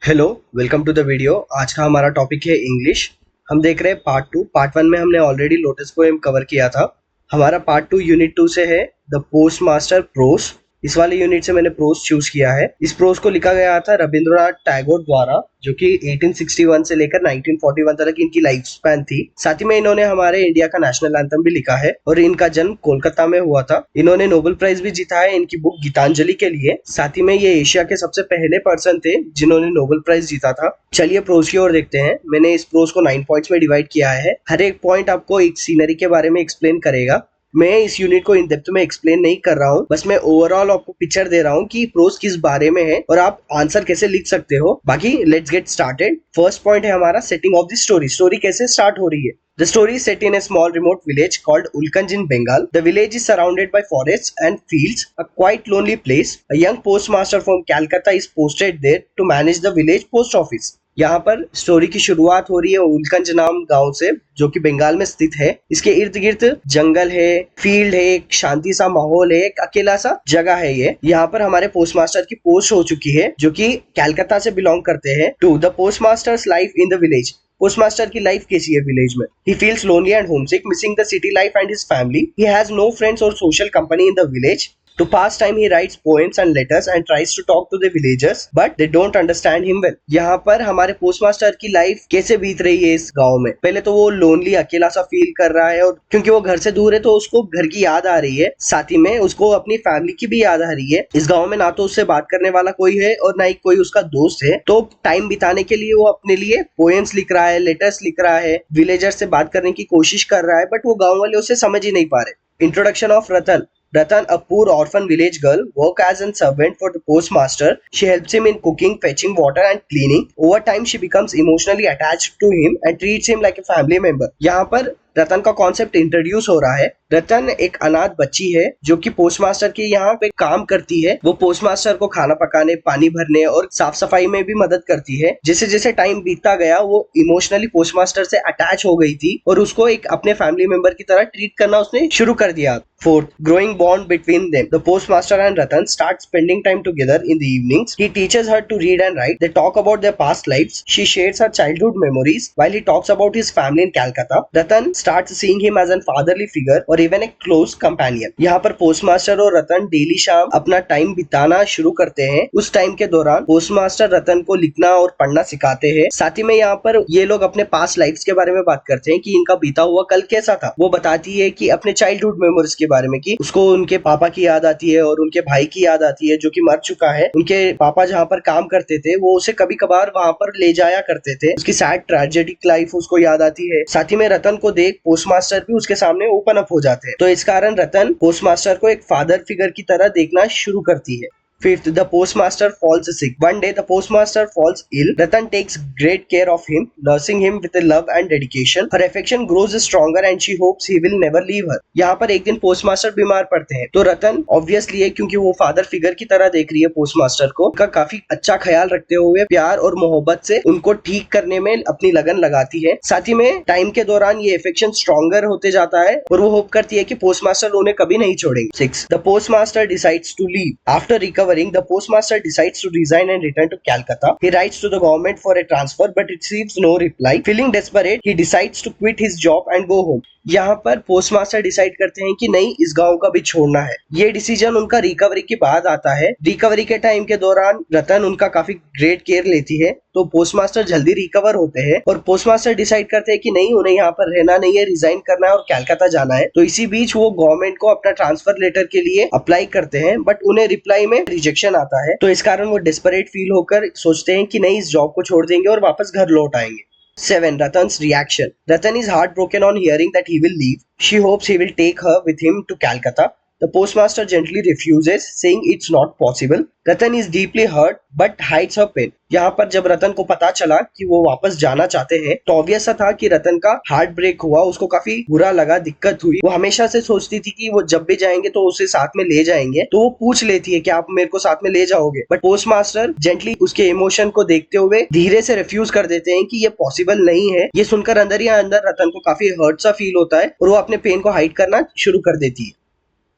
Hello, welcome to the video. आज का हमारा टॉपिक है इंग्लिश। हम देख रहे हैं पार्ट 2। पार्ट 1 में हमने ऑलरेडी लोटस पोएम कवर किया था। हमारा पार्ट 2 यूनिट 2 से है द पोस्ट मास्टर प्रोस। इस वाले यूनिट से मैंने प्रोस चूज किया है। इस प्रोस को लिखा गया था रविंद्रनाथ टैगोर द्वारा, जो कि 1861 से लेकर 1941 तक इनकी लाइफ स्पैन थी। साथ ही में इन्होंने हमारे इंडिया का नेशनल एंथम भी लिखा है और इनका जन्म कोलकाता में हुआ था। इन्होंने नोबेल प्राइज भी जीता है इनकी बुक गीतांजलि के लिए। साथ ही में ये एशिया के सबसे पहले पर्सन थे जिन्होंने नोबेल प्राइज जीता था। चलिए प्रोस की ओर देखते हैं। मैंने इस प्रोस को 9 पॉइंट्स में डिवाइड किया है। हर एक पॉइंट आपको एक सीनरी के बारे में एक्सप्लेन करेगा। मैं इस यूनिट को इन डेप्थ में एक्सप्लेन नहीं कर रहा हूँ, बस मैं ओवरऑल आपको पिक्चर दे रहा हूँ कि प्रोस किस बारे में है और आप आंसर कैसे लिख सकते हो। बाकी let's get started. First point है हमारा setting of the story. Story कैसे स्टार्ट हो रही है। The story is set in a small remote village called Ulkanj in Bengal. The village is surrounded by forests and fields, a quite lonely place. A young postmaster from Calcutta is posted there to manage the village post office. यहाँ पर story की शुरुआत हो रही है उल्कंज नाम गांव से, जो कि बंगाल में स्थित है। इसके इर्द गिर्द जंगल है, फील्ड है, एक शांति सा माहौल है, एक अकेला सा जगह है ये। यहाँ पर हमारे पोस्टमास्टर की पोस्ट हो चुकी है, जो कि कलकत्ता से बिलोंग करते हैं। To the postmaster's life in the village. Postmaster की लाइफ कैसी है विलेज में। He feels lonely and homesick, missing the city life and his family. He has no friends or social company in the village. To pass time, he writes poems and letters and tries to talk to the villagers, but they don't understand him well. यहाँ पर हमारे postmaster की life कैसे बीत रही है इस गांव में। पहले तो वो लोनली अकेला सा फील कर रहा है, और क्योंकि वो घर से दूर है तो उसको घर की याद आ रही है। साथ ही में उसको अपनी फैमिली की भी याद आ रही है। इस गांव में ना तो उससे बात करने वाला कोई है और ना ही कोई उसका दोस्त है। तो टाइम बिताने के लिए वो अपने लिए पोएम्स लिख रहा है, लेटर्स लिख रहा है, विलेजर से बात करने की कोशिश कर रहा है, बट वो गाँव वाले उसे समझ ही नहीं पा रहे। Introduction of Ratan. Ratan, a poor orphan village girl, works as a servant for the postmaster. She helps him in cooking, fetching water and cleaning. Over time, she becomes emotionally attached to him and treats him like a family member. यहाँ पर रतन का concept introduce हो रहा है। रतन एक अनाथ बच्ची है जो कि पोस्टमास्टर के यहाँ पे काम करती है। वो पोस्टमास्टर को खाना पकाने, पानी भरने और साफ सफाई में भी मदद करती है। जैसे जैसे टाइम बीतता गया वो इमोशनली पोस्टमास्टर से अटैच हो गई थी और उसको एक अपने फैमिली मेंबर की तरह ट्रीट करना उसने शुरू कर दिया। Fourth, growing bond between them. The postmaster and Ratan start spending time together in the evenings. He teaches her to read and write. They talk about their past lives. She shares her childhood memories while he talks about his family in Calcutta. Ratan starts seeing him as a fatherly figure or even a close companion. यहाँ पर postmaster और रतन daily शाम अपना time बिताना शुरू करते हैं। उस टाइम के दौरान पोस्टमास्टर रतन को लिखना और पढ़ना सिखाते हैं। साथ ही में यहाँ पर ये लोग अपने पास्ट लाइफ्स के बारे में बात करते हैं कि इनका बीता हुआ कल कैसा था। वो बताती है कि अपने चाइल्डहुड मेमोरीज के बारे में कि उसको उनके पापा की याद आती है और उनके भाई की याद आती है जो कि मर चुका है। उनके पापा जहाँ पर काम करते थे वो उसे कभी कभार वहां पर ले जाया करते थे। उसकी सैड ट्रेजेडिक लाइफ उसको याद आती है। साथ ही में रतन को देख पोस्टमास्टर भी उसके सामने ओपन अप हो जाते हैं। तो इस कारण रतन पोस्टमास्टर को एक फादर फिगर की तरह देखना शुरू करती है। Fifth, the postmaster falls sick. One day, the postmaster falls ill. Ratan takes great care of him, nursing him with love and dedication. Her affection grows stronger and she hopes he will never leave her. यहाँ पर एक दिन postmaster बीमार पड़ते हैं तो रतन obviously है, क्योंकि वो फादर फिगर की तरह देख रही है पोस्टमास्टर को, उनका काफी अच्छा ख्याल रखते हुए प्यार और मोहब्बत से उनको ठीक करने में अपनी लगन लगाती है। साथ ही में टाइम के दौरान ये अफेक्शन स्ट्रॉन्गर होते जाता है और वो होप करती है कि पोस्टमास्टर उन्हें कभी नहीं छोड़ेंगे। 6. The postmaster decides to leave. After recovering, the postmaster decides to resign and return to Calcutta. He writes to the government for a transfer but receives no reply. Feeling desperate, he decides to quit his job and go home. यहाँ पर postmaster decide करते हैं कि नहीं, इस गांव का भी छोड़ना है। ये डिसीजन उनका रिकवरी के बाद आता है। रिकवरी के टाइम के दौरान रतन उनका काफी ग्रेट केयर लेती है, तो पोस्टमास्टर जल्दी रिकवर होते हैं और पोस्टमास्टर डिसाइड करते हैं कि नहीं, उन्हें यहाँ पर रहना नहीं है, रिजाइन करना है और कलकत्ता जाना है। तो इसी बीच वो गवर्नमेंट को अपना ट्रांसफर लेटर के लिए अप्लाई करते हैं, बट उन्हें रिप्लाई में रिजेक्शन आता है। तो इस कारण वो डेस्परेट फील होकर सोचते हैं कि नहीं, इस जॉब को छोड़ देंगे और वापस घर लौट आएंगे। 7. Ratan's reaction. Ratan is heartbroken on hearing that he will leave. She hopes he will take her with him to Calcutta. The postmaster gently refuses, saying it's not possible. Ratan is deeply hurt but hides her pain. यहाँ पर जब रतन को पता चला कि वो वापस जाना चाहते हैं तो ऑब्वियस था कि रतन का हार्ट ब्रेक हुआ, उसको काफी बुरा लगा, दिक्कत हुई। वो हमेशा से सोचती थी कि वो जब भी जाएंगे तो उसे साथ में ले जाएंगे, तो वो पूछ लेती है कि आप मेरे को साथ में ले जाओगे, बट पोस्टमास्टर जेंटली उसके इमोशन को देखते हुए धीरे से रिफ्यूज कर देते हैं कि ये पॉसिबल नहीं है। ये सुनकर अंदर ही अंदर रतन को काफी हर्ट सा फील होता है और वो अपने पेन को हाइड करना शुरू कर देती है।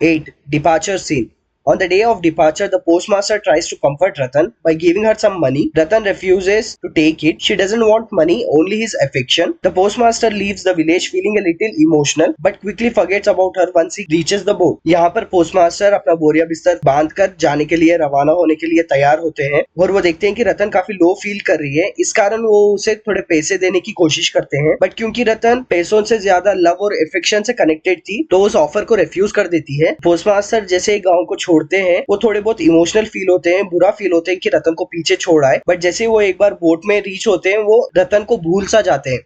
8. Departure scene. On the day of departure, the postmaster tries to comfort Ratan by giving her some money. Ratan refuses to take it. She doesn't want money, only his affection. The postmaster leaves the village feeling a little emotional, but quickly forgets about her once he reaches the boat. यहाँ पर postmaster अपना बोरिया बिस्तर बांध कर जाने के लिए रवाना होने के लिए तैयार होते हैं और वो देखते हैं कि रतन काफी लो फील कर रही है। इस कारण वो उसे थोड़े पैसे देने की कोशिश करते हैं, बट क्योंकि रतन पैसों से ज्यादा लव और अफेक्शन से कनेक्टेड थी तो उस ऑफर को रिफ्यूज कर देती है। पोस्टमास्टर जैसे ही गांव को छोड़ते हैं वो थोड़े बहुत इमोशनल फील होते हैं, बुरा फील होते हैं कि रतन को पीछे छोड़ आए, बट जैसे ही वो एक बार बोट में रीच होते हैं वो रतन को भूल सा जाते हैं।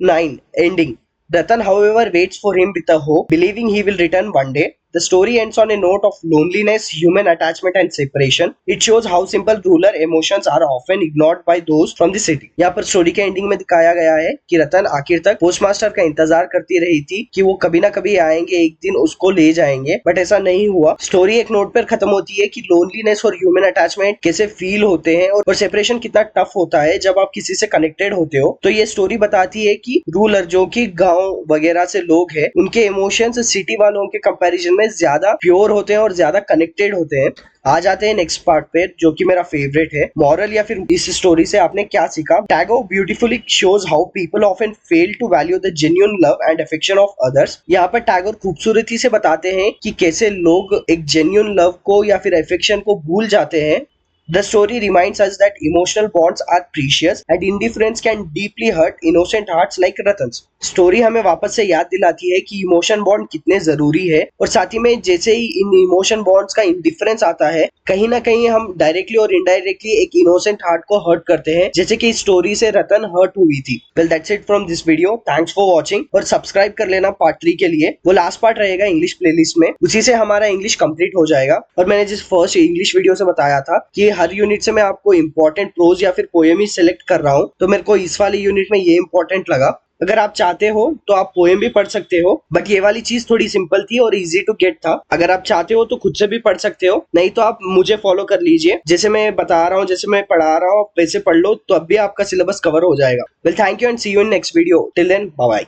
9. Ending. Ratan, however, waits for him with a hope, believing he will return one day. The story ends on a note of loneliness, human attachment and separation. It shows how simple rural emotions are often ignored by those from the city. यहाँ पर story के ending में दिखाया गया है कि रतन आखिर तक पोस्टमास्टर का इंतजार करती रही थी कि वो कभी ना कभी आएंगे, एक दिन उसको ले जाएंगे, बट ऐसा नहीं हुआ। स्टोरी एक नोट पर खत्म होती है कि लोनलीनेस और ह्यूमन अटैचमेंट कैसे फील होते हैं और सेपरेशन कितना टफ होता है जब आप किसी से कनेक्टेड होते हो। तो ये स्टोरी बताती है कि रूरल जो कि गाँव वगैरह से लोग हैं, उनके इमोशंस सिटी वालों के कंपैरिजन में ज्यादा प्योर होते हैं और ज्यादा कनेक्टेड होते हैं। आ जाते हैं नेक्स्ट पार्ट पे जो कि मेरा फेवरेट है। मॉरल या फिर इस स्टोरी से आपने क्या सीखा? Tagore beautifully shows how people often fail to value the genuine love and affection of others. यहाँ पर टैगोर खूबसूरती से बताते हैं कि कैसे लोग एक जेन्युइन लव को या फिर अफेक्शन को भूल जाते हैं। The story reminds us that emotional bonds are precious and indifference can deeply hurt innocent hearts like Ratan's. Story हमें वापस से याद दिलाती है कि इमोशन बॉन्ड कितने जरूरी है और साथ ही में जैसे ही इन इमोशन बॉन्ड्स का इंडिफरेंस आता है, कहीं ना कहीं हम डायरेक्टली और इनडायरेक्टली एक इनोसेंट हार्ट को हर्ट करते हैं, जैसे कि इस स्टोरी से रतन हर्ट हुई थी। Well that's it from this video. Thanks for watching और सब्सक्राइब कर लेना पार्ट 3 के लिए। वो लास्ट पार्ट रहेगा इंग्लिश प्लेलिस्ट में, उसी से हमारा इंग्लिश कंप्लीट हो जाएगा। और मैंने जिस फर्स्ट इंग्लिश वीडियो से बताया था कि हर यूनिट से मैं आपको इंपॉर्टेंट प्रोज या फिर पोएम ही सिलेक्ट कर रहा हूं, तो मेरे को इस वाली यूनिट में ये इंपॉर्टेंट लगा। अगर आप चाहते हो तो आप पोएम भी पढ़ सकते हो, बट ये वाली चीज थोड़ी सिंपल थी और इजी टू गेट था। अगर आप चाहते हो तो खुद से भी पढ़ सकते हो, नहीं तो आप मुझे फॉलो कर लीजिए। जैसे मैं बता रहा हूँ, जैसे मैं पढ़ा रहा हूँ, वैसे पढ़ लो तो अब भी आपका सिलेबस कवर हो जाएगा। Well thank you and see you in next video. Till then bye bye.